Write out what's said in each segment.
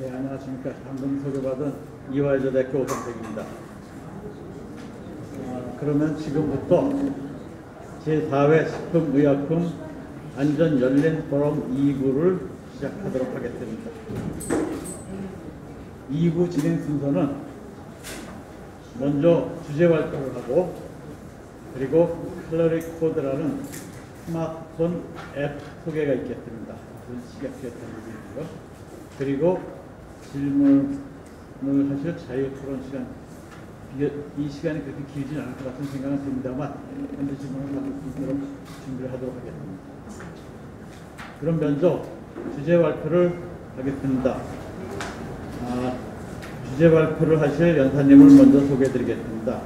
네, 안녕하십니까. 방금 소개받은 이화여자대학교 오성택입니다. 그러면 지금부터 제4회 식품의약품 안전 열린 포럼 2부를 시작하도록 하겠습니다. 2부 진행 순서는 먼저 주제 발표를 하고, 그리고 칼로리 코드라는 스마트폰 앱 소개가 있겠습니다. 시각교육이고요. 그리고 질문을 하실 자유 토론 시간, 이 시간이 그렇게 길진 않을 것 같은 생각은 듭니다만 현재 질문을 받을 수 있도록 준비를 하도록 하겠습니다. 그럼 먼저 주제 발표를 하겠습니다. 주제 발표를 하실 연사님을 먼저 소개해 드리겠습니다.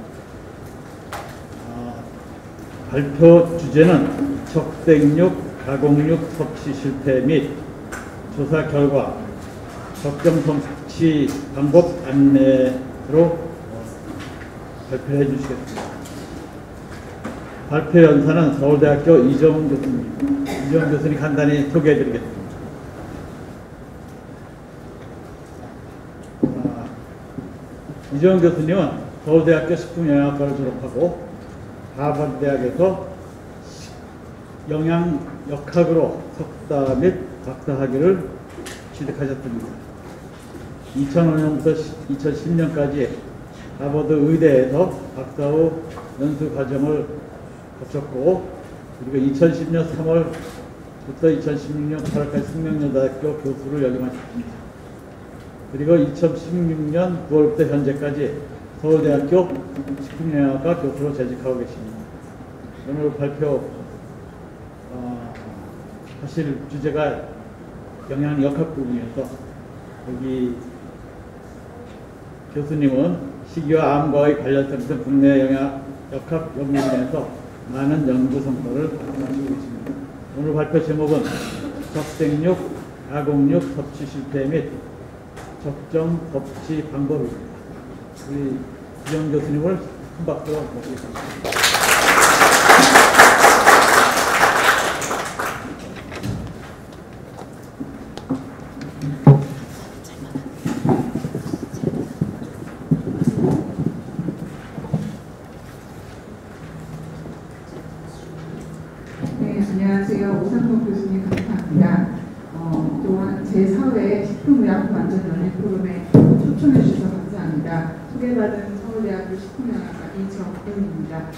발표 주제는 적색육, 가공육 섭취 실패 및 조사 결과 적정 섭취 방법 안내로 발표해 주시겠습니다. 발표 연사는 서울대학교 이정훈 교수님. 이정훈 교수님 간단히 소개해 드리겠습니다. 이정훈 교수님은 서울대학교 식품영양학과를 졸업하고 하버드대학에서 영양역학으로 석사 및 박사학위를 취득하셨습니다. 2005년부터 2010년까지 하버드 의대에서 박사 후 연수 과정을 거쳤고, 그리고 2010년 3월부터 2016년 8월까지 숙명여대학교 교수를 역임하셨습니다. 그리고 2016년 9월부터 현재까지 서울대학교 식품영양학과 교수로 재직하고 계십니다. 오늘 발표 하실 주제가 영양역학 부분이어서 여기 교수님은 식이와 암과의 관련성 국내 영양역학 연구진에서 많은 연구 성과를 발표하시고 계십니다. 오늘 발표 제목은 적색육, 가공육 섭취 실패 및 적정 섭취 방법입니다. 우리 이정 교수님을 큰 박수로 모시겠습니다. 네, 안녕하세요. 오상록 교수님 감사합니다. 또한 제4회 식품의약품 안전연린 포럼에 초청해 주셔서 감사합니다. 소개받은 서울대학교 식품영양학과 이정훈입니다.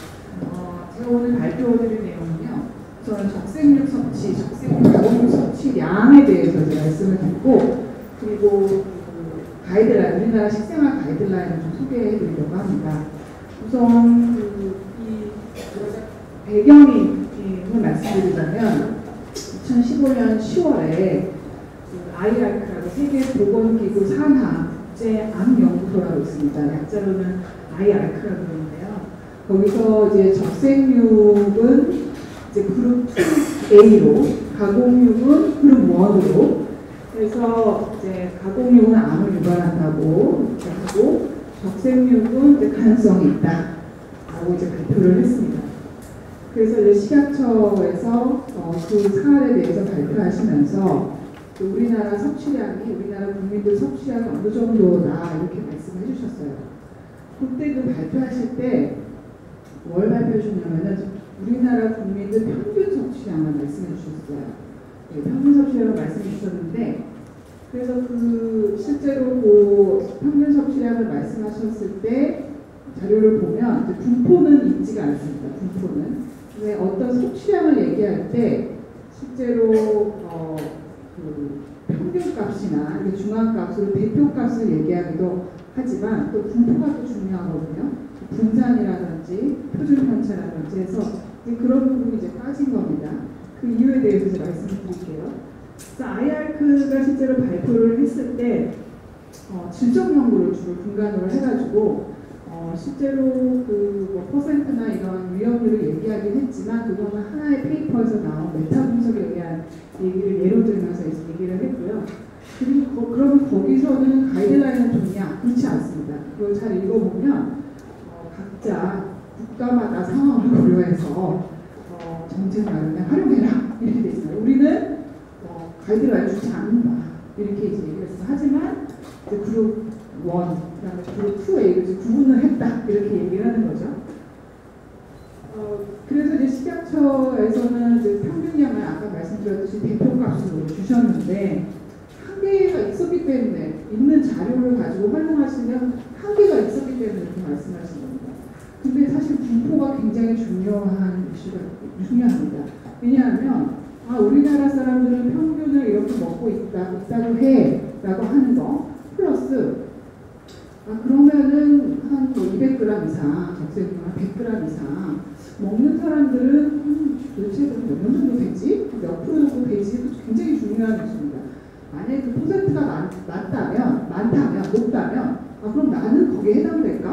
제가 오늘 발표드릴 내용은요, 우선 적색육 섭취, 적색육 가공육 섭취량에 대해서 말씀을 드리고, 그리고 가이드라인, 우리나라 식생활 가이드라인을 좀 소개해 드리려고 합니다. 우선 이 배경을 말씀드리자면 2015년 10월에 IARC라고 세계보건기구 산하 국제암연구소라고 있습니다. 약자로는 IARC라고 그러는데요. 거기서 이제 적색육은 이제 그룹 2A로, 가공육은 그룹 1으로, 그래서 이제 가공육은 암을 유발한다고 하고 적색육은 이제 가능성이 있다라고 이제 발표를 했습니다. 그래서 이제 식약처에서 그 사안에 대해서 발표하시면서 우리나라 섭취량이, 우리나라 국민들 섭취량이 어느 정도다 이렇게 말씀해 주셨어요. 그때 그 발표하실 때 뭘 발표해 주셨냐면은 우리나라 국민들 평균 섭취량을 말씀해 주셨어요. 네, 평균 섭취량을 말씀해 주셨는데, 그래서 그 실제로 그 평균 섭취량을 말씀하셨을 때 자료를 보면 이제 분포는 있지가 않습니다. 분포는. 근데 어떤 섭취량을 얘기할 때 실제로 그 평균값이나 중앙값으로 대표값을 얘기하기도 하지만 또 분포가 또 중요하거든요. 분산이라든지 표준 편차라든지 해서 이제 그런 부분이 이제 빠진 겁니다. 그 이유에 대해서 이제 말씀드릴게요. 그래서 IARC가 실제로 발표를 했을 때 질적 연구를 주로 근간으로 해가지고 실제로 그 퍼센트나 이런 위험률을 얘기하긴 했지만 그거는 하나의 페이퍼에서 나온 메타 분석에 의한 얘기를 예로 들면서 얘기를 했고요. 그리고 그러면 거기서는 가이드라인을 줬냐? 그렇지 않습니다. 그걸 잘 읽어보면 각자 국가마다 상황을 고려해서 정책 마련에 활용해라 이렇게 돼 있어요. 우리는 가이드라인 주지 않는다 이렇게 이제 얘기를 했어요. 하지만 이제 그룹 1, 그다음에 그룹 2에 이제 구분을 했다 이렇게 얘기를 하는 거죠. 그래서 이제 식약처에서는 이제 평균량을 아까 말씀드렸듯이 대표값으로 주셨는데 한계가 있었기 때문에 있는 자료를 가지고 활용하시면 한계가 있었기 때문에 이렇게 말씀하신 겁니다. 근데 사실 분포가 굉장히 중요합니다. 왜냐하면 우리나라 사람들은 평균을 이렇게 먹고 있다고 해라고 하는 거 플러스 그러면은 한 200g 이상 적색이나 100g 이상 먹는 사람들은 도대체 몇 명 정도 되지? 몇 프로 정도 되지? 굉장히 중요한 것입니다. 만약에 그 퍼센트가 높다면 그럼 나는 거기에 해당될까?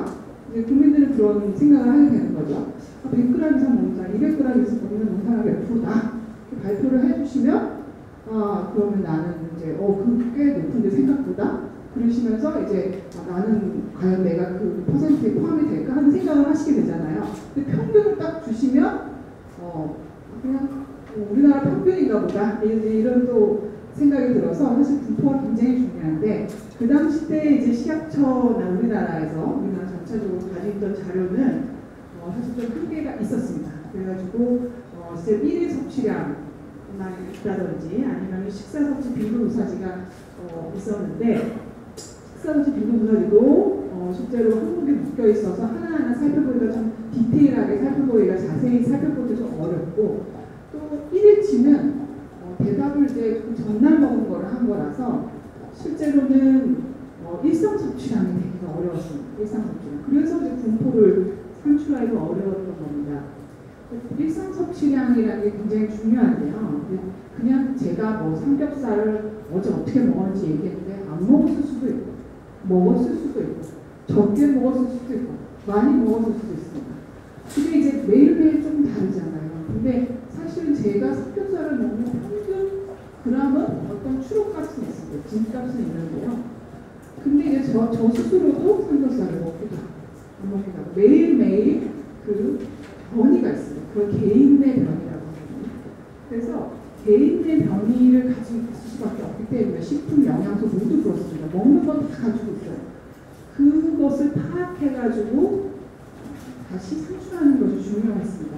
이제 국민들은 그런 생각을 하게 되는 거죠. 100g 이상 먹는 사람, 200g 이상 먹는 사람이 몇 프로다? 발표를 해주시면 그러면 나는 이제 꽤 높은데 생각보다 그러시면서 이제 나는 과연 내가 그 퍼센트에 포함이 될까 하는 생각을 하시게 되잖아요. 근데 평균을 딱 주시면 그냥 우리나라 평균인가 보다 이런 또 생각이 들어서 사실 분포가 굉장히 중요한데 그 당시 때 이제 식약처나 우리나라 전체적으로 가지고 있던 자료는 사실 좀 한계가 있었습니다. 그래가지고 이제 1일 섭취량만 있다든지 아니면 식사 섭취 빈도조사지가 있었는데 식사 섭취 빈도조사지도 실제로 항목에 묶여 있어서 하나하나 살펴보기가 좀 디테일하게 살펴보기가 자세히 살펴보기가 좀 어렵고 또 1일치는 대답을 이제 그 전날 먹은 거를 한 거라서 실제로는 일상 섭취량이 되기가 어려웠습니다. 일상 섭취량. 그래서 이제 분포를 산출하기가 어려웠던 겁니다. 일상 섭취량이라는 게 굉장히 중요한데요. 그냥 제가 삼겹살을 어제 어떻게 먹었는지 얘기했는데 안 먹었을 수도 있고 먹었을 수도 있고 적게 먹었을 수도 있고 많이 먹었을 수도 있습니다. 근데 이제 매일매일 좀 다르잖아요. 근데 사실 제가 삼겹살을 먹는 평균 그람은 어떤 추록값은 있습니다. 진값은 있는데요. 근데 이제 저 스스로도 삼겹살을 먹기도 하고 안 먹기도 하고 매일매일 그 변이가 있어요. 그걸 개인의 변이라고 하거든요. 그래서 개인의 변이를 가지고 있을 수밖에 없기 때문에 식품, 영양소 모두 그렇습니다. 먹는 건 다 가지고 있어요. 그것을 파악해가지고 다시 산출하는 것이 중요했습니다.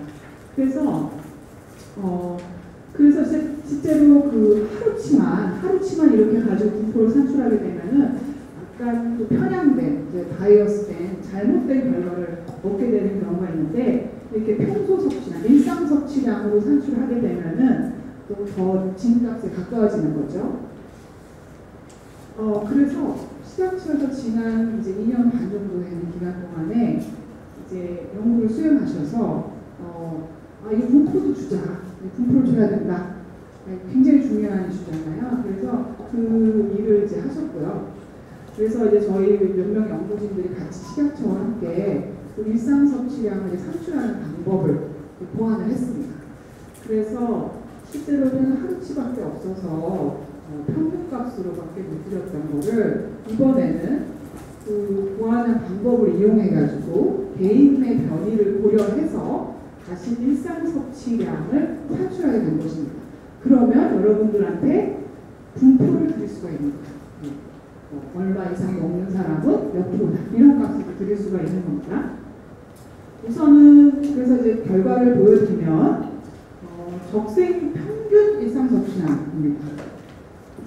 그래서 실제로 그 하루치만 이렇게 가지고 분포를 산출하게 되면은 약간 또 편향된, 바이어스된, 잘못된 결과를 얻게 되는 경우가 있는데 이렇게 평소 섭취나 일상 섭취량으로 산출을 하게 되면은 또 더 진값에 가까워지는 거죠. 그래서 식약처에서 지난 이제 2년 반 정도 되는 기간 동안에 이제 연구를 수행하셔서 이 분포도 주자. 분포를 줘야 된다. 굉장히 중요한 이슈잖아요. 그래서 그 일을 이제 하셨고요. 그래서 이제 저희 몇 명 연구진들이 같이 식약처와 함께 그 일상 섭취량을 산출하는 방법을 보완을 했습니다. 그래서 실제로는 하루치밖에 없어서 평균값으로밖에 못 드렸던 거를 이번에는 그 보완한 방법을 이용해가지고 개인의 변이를 고려해서 다시 일상 섭취량을 산출하게 된 것입니다. 그러면 여러분들한테 분포를 드릴 수가 있는 거예요. 얼마 이상 먹는 사람은 몇 프로다. 이런 값을 드릴 수가 있는 겁니다. 우선은 그래서 이제 결과를 보여드리면 적생 평균 일상 섭취량입니다.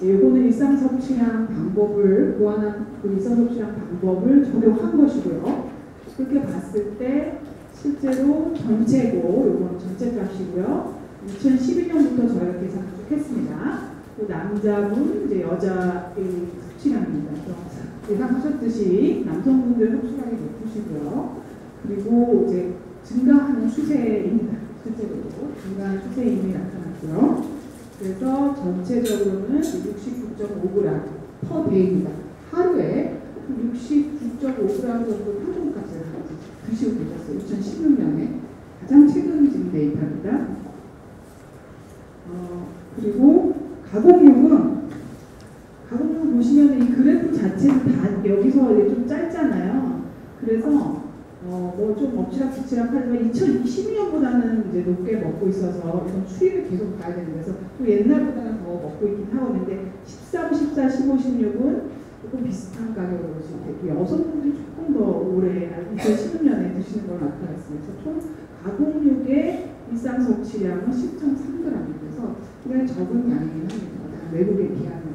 이거는 일상 섭취량 방법을 보완한 그 일상 섭취량 방법을 적용한 것이고요. 그렇게 봤을 때 실제로 전체고, 이건 전체 값이고요. 2012년부터 저희가 계산을 쭉 했습니다. 또 남자분, 이제 여자의 섭취량입니다. 예상하셨듯이 남성분들 섭취량이 높으시고요. 그리고 이제 증가하는 추세입니다. 실제로도 증가하는 추세임이 나타났고요. 그래서 전체적으로는 69.5g per day입니다. 하루에 69.5g 정도 평균값을 드시고 계셨어요. 2016년에 가장 최근 지금 데이터입니다. 그리고 가공육은 보시면 이 그래프 자체는 다 여기서 이제 좀 짧잖아요. 그래서 좀 엎치락뒤치락 하지만 2020년보다는 이제 높게 먹고 있어서 이건 추이를 계속 봐야 되는 데서 또 옛날보다는 더 먹고 있긴 하고 있는데 13, 14, 15, 16은 조금 비슷한 가격으로 지금 여성분들이 조금 더 오래 2016년에 드시는 걸 나타냈습니다. 총 가공육의 일상 섭취량은 10.3g이면서 굉장히 적은 양이긴 합니다. 외국에 비하면은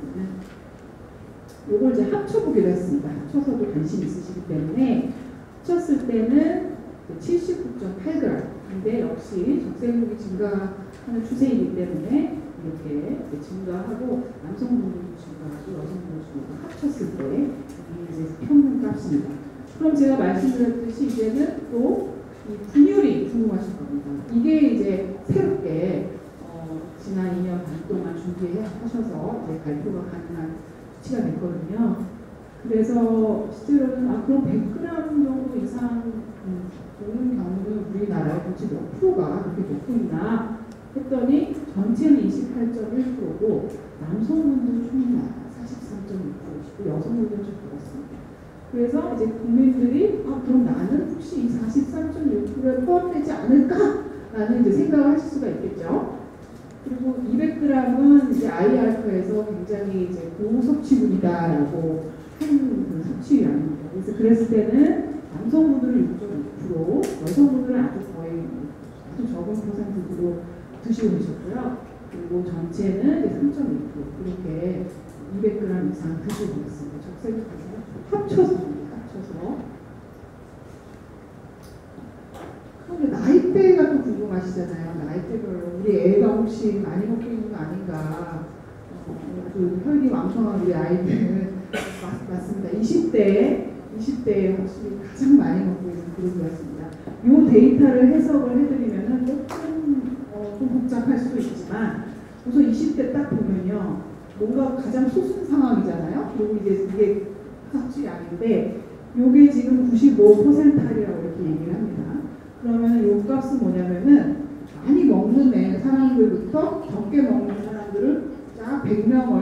요걸 이제 합쳐보기로 했습니다. 합쳐서도 관심 있으시기 때문에 합쳤을 때는 79.8g. 근데 역시 적색육이 증가하는 추세이기 때문에 이렇게 증가하고 남성분들도 증가하고 여성분들도 증가하고 합쳤을 때 이게 이제 평균값입니다. 그럼 제가 말씀드렸듯이 이제는 또 이 분율이 궁금하실 겁니다. 이게 이제 새롭게 지난 2년 반 동안 준비하셔서 이제 발표가 가능한 수치가 됐거든요. 그래서 실제로는 그럼 100g 정도 이상 먹는 경우는 우리나라에 도대체 몇 프로가 그렇게 높고 있나 했더니 전체는 28.1%고 남성분들 총이 43.6%고 여성분들은 좀 적었습니다. 그래서 이제 국민들이 그럼 나는 혹시 이 43.6%에 포함되지 않을까라는 이제 생각을 하실 수가 있겠죠. 그리고 200g은 이제 IARC에서 굉장히 이제 고섭취물이다라고 한 그 섭취량입니다. 그래서 그랬을 때는 남성분들은 6.6%, 여성분들은 아주 적은 퍼센트로 드시고 계셨고요. 그리고 전체는 이제 3.2% 이렇게 200g 이상 드시고 있습니다. 적색까지 합쳐서. 그런데 나이대가 또 궁금하시잖아요. 나이대별로 우리 애가 혹시 많이 먹고 있는 거 아닌가? 그 혈기 왕성한 우리 아이들은 맞습니다. 20대에 확실히 가장 많이 먹고 있는 그룹이었습니다. 이 데이터를 해석을 해드리면은 조금 좀 복잡할 수도 있지만 우선 20대 딱 보면요. 뭔가 가장 소순 상황이잖아요. 그리고 이제 이게 섭취량인데 요게 지금 95%이라고 이렇게 얘기를 합니다. 그러면 요 값은 뭐냐면은 많이 먹는 사람들부터 적게 먹는 사람들을 쫙 100명을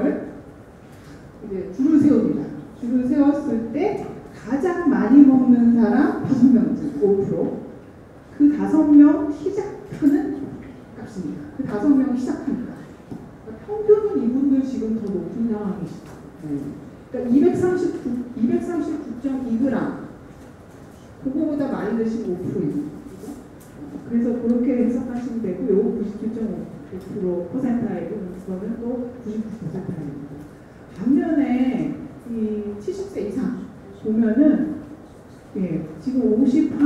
이제 줄을 세웁니다. 줄을 세웠을 때 가장 많이 먹는 사람 5명쯤 5%. 그 5명 시작하는 값입니다. 그 5명 시작합니다. 그러니까 평균은 이분들 지금 더 높은 상황이시죠. 그러니까 239.2g 그거보다 많이 드시면 5%입니다. 그래서 그렇게 해석하시면 되고 요거 97.5%에 그거는 또 99%입니다. 반면에 이 70세 이상 보면은 지금 50한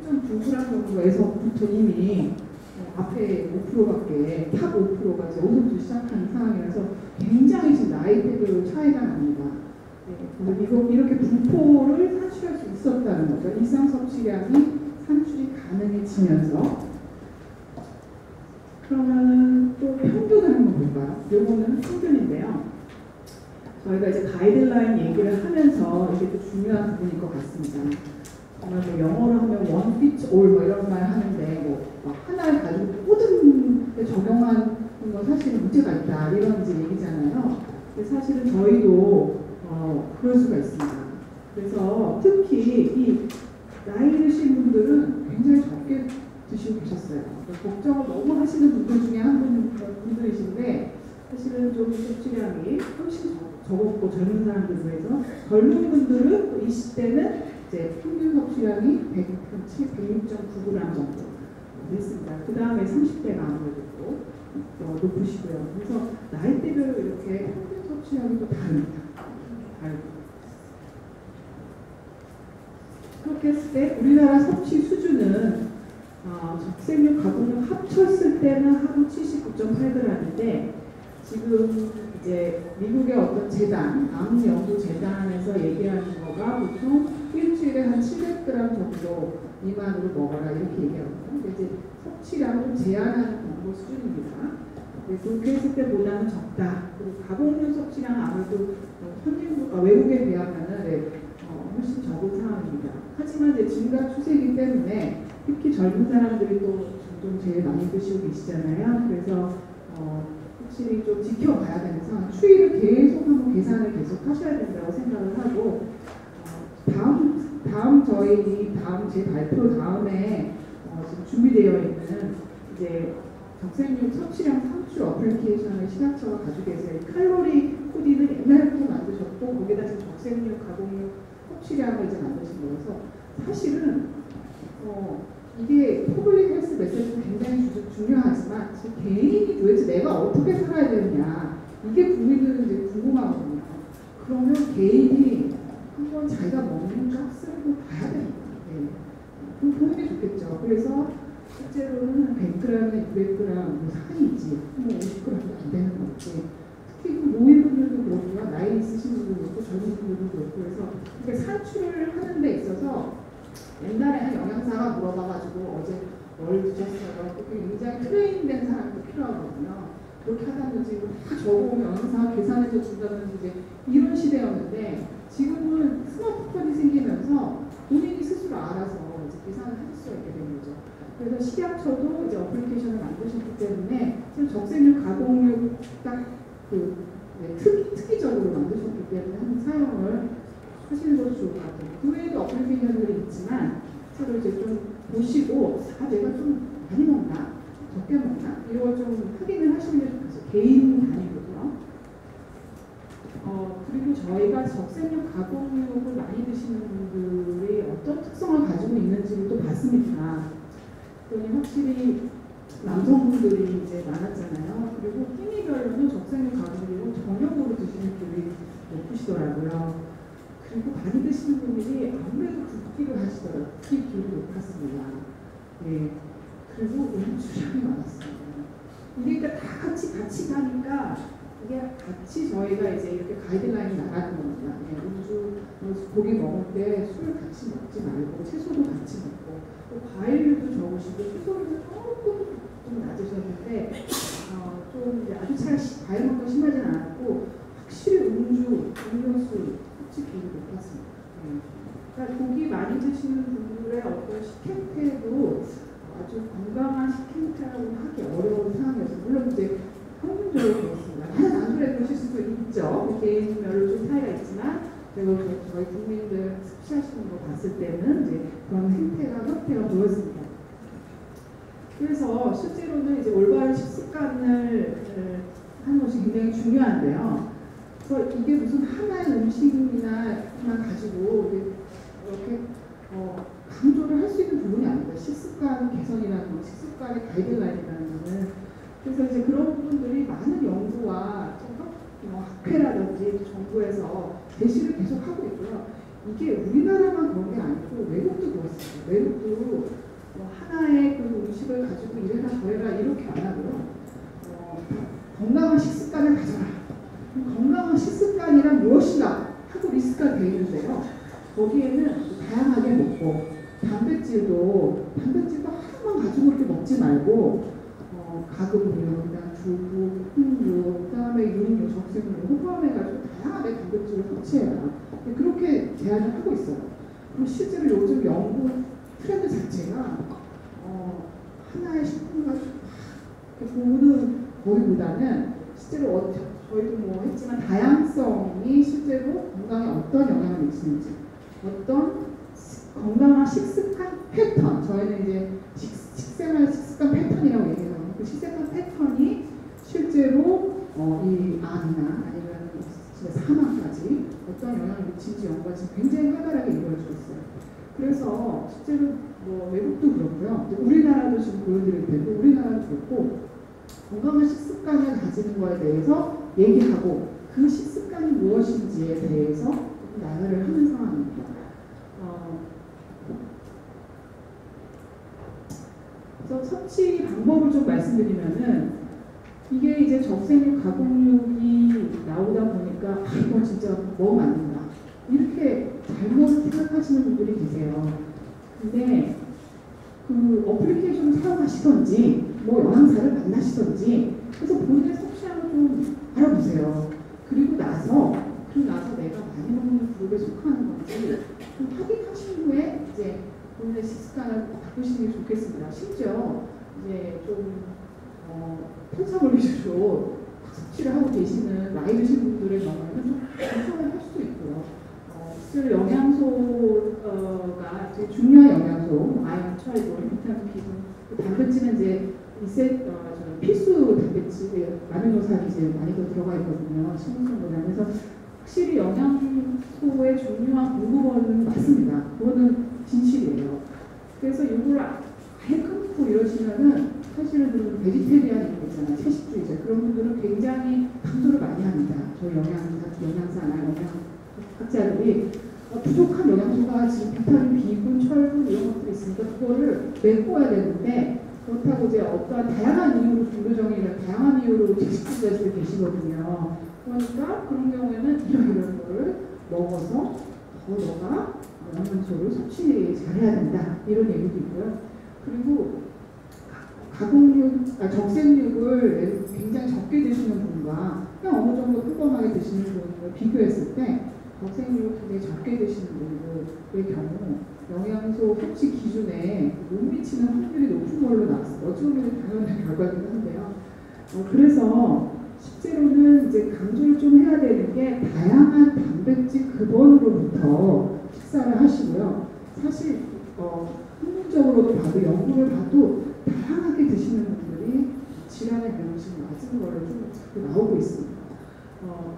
3.9g 정도에서부터 이미 앞에 5%밖에 탑 5%가 이제 5%부터 시작하는 상황이라서 굉장히 지금 나이대별로 차이가 납니다. 그래서 이렇게 분포를 산출할 수 있었다는 거죠. 일상 섭취량이 산출이 가능해지면서. 그러면 또 평균을 한번 볼까요? 요거는 평균인데요. 저희가 이제 가이드라인 얘기를 하면서 이게 또 중요한 부분일 것 같습니다. 정말 영어로 하면 one fits all 이런 말 하는데 하나를 가지고 모든 데 적용하는 건 사실은 문제가 있다 이런 이제 얘기잖아요. 근데 사실은 저희도 그럴 수가 있습니다. 그래서 특히 이 나이 드신 분들은 굉장히 적게 드시고 계셨어요. 걱정을 너무 하시는 분들 중에 한 분들이신데 사실은 좀 섭취량이 훨씬 적었고 젊은 사람들 중에서 젊은 분들은 또 20대는 이제 평균 섭취량이 106.9g 정도 됐습니다. 그 다음에 30대가 아무래도 또 높으시고요. 그래서 나이대별로 이렇게 평균 섭취량이 또 다릅니다. 그렇게 했을 때 우리나라 섭취 수준은 적색육 가공육 합쳤을 때는 하루 79.8g인데 지금 이제 미국의 어떤 재단, 암연구재단에서 얘기하는 거가 보통 일주일에 한 700g 정도 미만으로 먹어라 이렇게 얘기하거든요. 근데 이제 섭취량을 제한하는 정도 수준입니다. 그렇게 했을 때보다는 적다. 그리고 가공육 섭취량 아무래도 선진국과 외국에 비하면은 훨씬 적은 상황입니다. 하지만 이제 증가 추세이기 때문에 특히 젊은 사람들이 또 종종 제일 많이 드시고 계시잖아요. 그래서 확실히 좀 지켜봐야 되는 상황. 추이를 계속 한번 계산을 계속 하셔야 된다고 생각을 하고 다음 제 발표 다음에 지금 준비되어 있는 이제 적색육 섭취량 산출 어플리케이션을 시각처가 가지고 계세요. 칼로리 푸디는 옛날부터 만드셨고 거기다 지금 적색육, 가공육, 섭취량을 이제 만드신 거라서 사실은 이게 퍼블릭 헬스 메시지도 굉장히 중요하지만 개인이 도대체 내가 어떻게 살아야 되느냐 이게 국민들은 이제 궁금하거든요. 그러면 개인이 한번 자기가 먹는 값을 좀 봐야 됩니다. 네. 그럼 보는 게 좋겠죠. 그래서 실제로는 100g에 200g 뭐 산이지 뭐 50g도 안 되는 거지. 특히 그 노인분들도 그렇고요. 나이 있으신 분들도 그렇고 젊은 분들도 그렇고 그래서 이게 산출을 하는 데 있어서 옛날에 한 영양사가 물어봐가지고 어제 뭘 드셨어요? 굉장히 트레이닝된 사람도 필요하거든요. 그렇게 하다든지 다 적어오면 영양사가 계산해서 준다든지 이제 이런 시대였는데 지금은 스마트폰이 생기면서 본인이 스스로 알아서 이제 계산을 할 수가 있게 된 거죠. 그래서 식약처도 이제 어플리케이션을 만드셨기 때문에 지금 적색육, 가공육 딱 특이적으로 만드셨기 때문에 한 사용을 하시는 것도 좋을 것 같아요. 그 외에도 어플리케이션들이 있지만 서로 이제 좀 보시고 내가 좀 많이 먹나? 적게 먹나? 이런 걸 좀 확인을 하시는 게 좋겠어요. 개인 단위로요. 그리고 저희가 적색육, 가공육을 많이 드시는 분들이 어떤 특성을 가지고 있는지를 또 봤습니다. 그러니 확실히 남성분들이 이제 많았잖아요. 그리고 끼니별로는 적색육, 가공육을 저녁으로 드시는 분들이 높으시더라고요. 그리고 많이 드시는 분들이 아무래도 붓기를 하시더라고요. 붓기 비율이 높았습니다. 네. 그리고 음주량이 많았습니다. 이게 그러니까 다 같이 가니까 이게 같이 저희가 이제 이렇게 가이드라인이 나가는 겁니다. 네. 음주, 고기 먹을 때 술 같이 먹지 말고 채소도 같이 먹고 또 과일류도 적으시고 채소류도 조금 좀 낮으셨는데 좀 이제 아주 잘 과일 먹는 거 심하진 않았고 확실히 음주, 음료수 비율이 높았습니다. 그러니까 고기 많이 드시는 분들의 어떤 식행태도 아주 건강한 식행태라고 하기 어려운 상황이어서 물론 이제 평균적으로 그렇습니다. 다른 안 그래 그러실 수도 있죠. 개인별로 좀 차이가 있지만 그리고 저희 국민들 섭취하시는 거 봤을 때는 이제 그런 형태가 보였습니다. 그래서 실제로는 이제 올바른 식습관을 하는 것이 굉장히 중요한데요. 그래서 이게 무슨 하나의 음식이나만 가지고 이렇게 강조를 할 수 있는 부분이 아닙니다. 식습관 개선이라는 건, 식습관의 가이드라인이라는 거는. 그래서 이제 그런 부분들이 많은 연구와 학회라든지 정부에서 제시를 계속 하고 있고요. 이게 우리나라만 그런 게 아니고 외국도 그렇습니다. 외국도 하나의 그 음식을 가지고 이래라 저래라 이렇게 안 하고요. 건강한 식습관을 가져라. 건강한 식습관이란 무엇인가 하고 리스트가 되어 있는데요. 거기에는 다양하게 먹고 단백질도 하나만 가지고 이렇게 먹지 말고 가금류, 그다음 두부, 콩류, 그다음에 유류, 적색류 포함해가지고 다양하게 단백질을 섭취해라. 그렇게 제안을 하고 있어요. 그리고 실제로 요즘 연구 트렌드 자체가 하나의 식품을 가지고 이렇게 보는 거기보다는 실제로 저희도 뭐 했지만 다양성이 실제로 건강에 어떤 영향을 미치는지 어떤 건강한 식습관 패턴 저희는 이제 식생활 식습관 패턴이라고 얘기해요. 그 식습관 패턴이 실제로 이 암이나 아니면 사망까지 어떤 영향을 미치는지 연구가 지금 굉장히 활발하게 이루어지고 있어요. 그래서 실제로 뭐 외국도 그렇고요. 우리나라도 지금 보여드릴 텐데 우리나라도 그렇고 건강한 식습관을 가지는 거에 대해서 얘기하고 그 식습관이 무엇인지에 대해서 나열을 하는 상황입니다. 그래서 섭취 방법을 좀 말씀드리면은 이게 이제 적색육, 가공육이 나오다 보니까 이건 진짜 먹으면 안 된다. 이렇게 잘못 생각하시는 분들이 계세요. 근데 그 어플리케이션을 사용하시던지 뭐 영양사를 만나시던지 그래서 본인의 섭취량을 좀 알아보세요. 그리고 나서 내가 많이 먹는 그룹에 속하는 건지 좀 확인하신 후에 이제 본인의 식습관을 바꾸시는 게 좋겠습니다. 심지어 이제 좀 편차물리주로 섭취를 하고 계시는 나이 드신 분들의 경우에는 좀 불편을 할 수도 있고요. 실 영양소가 되게 중요한 영양소, 아연, 철분, 비타민, B, 단백질은 이제 필수 단백질 마늘노살이 이제 많이 더 들어가 있거든요. 식물성분에. 그래서 확실히 영양소의 중요한 공급원은 맞습니다. 그거는 진실이에요. 그래서 이걸 아예 끊고 이러시면은 사실은 그 베지테리안 있잖아요. 채식주의자 그런 분들은 굉장히 강조를 많이 합니다. 저 영양사나 영양학자들이 부족한 영양소가 지금 비타민 B군, 철분 이런 것들이 있으니까 그거를 메꿔야 되는데 그렇다고 이제 어떠한 다양한 이유로 종교정의나 다양한 이유로 채식주의자들이 계시거든요. 그러니까 그런 경우에는 이런 거를 먹어서 더 너가 영양소를 섭취 잘해야 된다 이런 얘기도 있고요. 그리고 적색육을 굉장히 적게 드시는 분과 그냥 어느 정도 평범하게 드시는 분을 비교했을 때 적색육을 굉장히 적게 드시는 분들의 경우 영양소 섭취 기준에 못 미치는 확률이 높은 걸로 나왔어요. 어찌 보면 당연한 결과이긴 한데요. 그래서 실제로는 이제 강조를 좀 해야 되는 게 다양한 단백질 근원으로부터 식사를 하시고요. 사실 학문적으로도 봐도 연구를 봐도 다양하게 드시는 분들이 질환의 위험성이 낮은 거를 좀 자꾸 나오고 있습니다.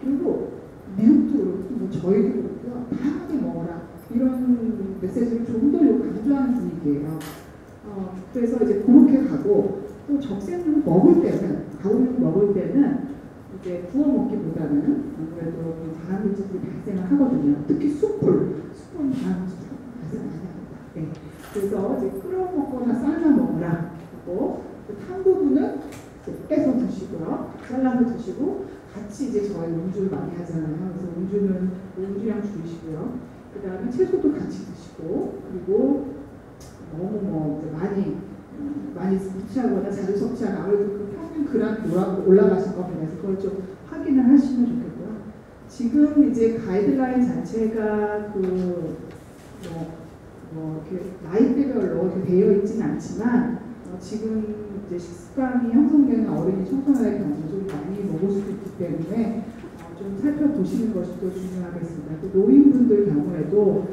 그리고 미국도 그렇고 뭐 저희도 그렇고요. 다양하게 먹어라 이런 메시지를 좀 더 강조하는 분위기예요. 그래서 이제 그렇게 가고 또 적색육을 먹을 때는 가오육을 먹을 때는 이제 구워 먹기보다는 아무래도 발암물질들이 발생을 하거든요. 특히 숯불은 발암물질이 발생 많이 합니다. 네. 그래서 이제 끓여 먹거나 삶아 먹으라 하고 탄 부분은 빼서 드시고요. 잘라서 드시고 같이 이제 저희 음주를 많이 하잖아요. 그래서 음주량 줄이시고요. 그 다음에 채소도 같이 드시고 그리고 너무 많이 섭취하거나 자주 섭취하거나 아무래도 그 평균 그램 올라가신 거 보면서 그걸 좀 확인을 하시면 좋겠고요. 지금 이제 가이드라인 자체가 이렇게 나이대별로 이렇게 되어 있지는 않지만 지금 이제 식습관이 형성되는 어린이 청소년의 경우 좀 많이 먹을 수도 있기 때문에 좀 살펴보시는 것이 또 중요하겠습니다. 또 노인분들 경우에도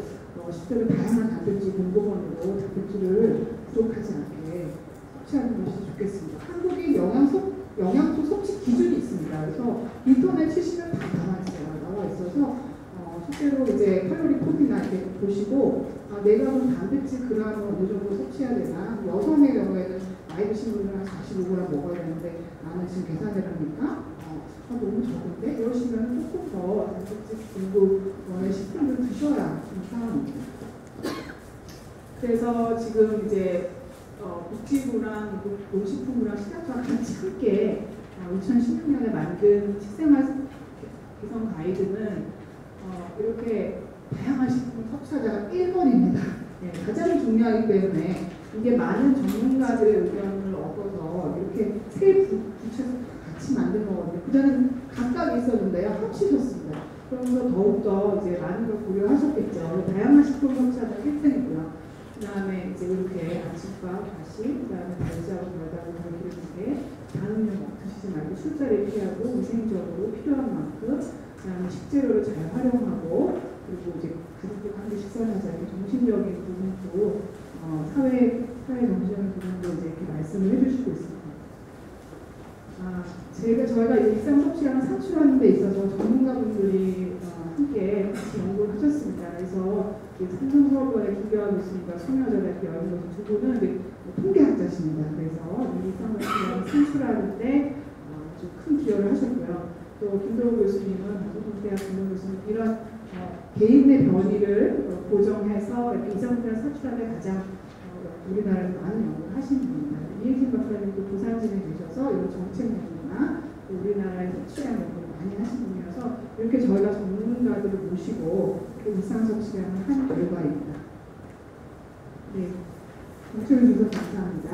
실제로 다양한 단백질 공급원으로 단백질을 부족하지 않게 섭취하는 것이 좋겠습니다. 한국의 영양소 섭취 기준이 있습니다. 그래서 인터넷 치시면 다 나와 있어서 실제로 이제 칼로리 코드나 이렇게 보시고 내가 단백질 그램을 어느 정도 섭취해야 되나 여성의 경우에는 나이 드신 분들은 한 45g 먹어야 되는데 나는 지금 계산을 하니까 너무 적은데 이러시면 조금 더 단백질 공급원의 식품을 드셔야 하는 상황입니다. 그래서 지금 이제 복지부랑 농식품부랑 식약처가 같이 함께 2016년에 만든 식생활 개선 가이드는 이렇게 다양한 식품 섭취자가 1번입니다. 네, 가장 중요하기 때문에 이게 많은 전문가들의 의견을 얻어서 이렇게 세 부처에서 같이 만든 거거든요. 그전에는 각각 있었는데요. 합치셨습니다. 그러면서 더욱더 이제 많은 걸 고려하셨겠죠. 다양한 식품 섭취자가 1등이고요. 그 다음에 이제 이렇게 아침밥, 다시, 그 다음에 달지하고 달달하고 이렇게 다른 막 드시지 말고 술자리 피하고 위생적으로 필요한 만큼 그 다음에 식재료를 잘 활용하고 그리고 이제 가족들과 함께 식사를 하자 이렇게 정신적인 부분도 사회 정신적인 부분도 이제 이렇게 말씀을 해주시고 있습니다. 저희가 이제 일상 섭취량을 산출하는 데 있어서 전문가분들이 함께 같이 연구를 하셨습니다. 그래서 삼성서울권의 김교환 교수님과 송여자대학교 연구소 두 분은 통계학자십니다. 그래서 이 일상 섭취량을 산출하는데 좀 큰 기여를 하셨고요. 또 김도우 교수님은 대학 김도우 교수님 이런 개인의 변이를 고정해서 이렇게 이성분을 산출하는 가장 우리나라에서 많은 연구를 하신 분입니다. 이혜진 박사님도 부산진에 계셔서 이런 정책 연구나 우리나라의 섭취량 연구를 많이 하신 분이어서 이렇게 저희가 전문가들을 모시고 일상 섭취량을 한 결과입니다. 네, 경청해 주셔서 감사합니다.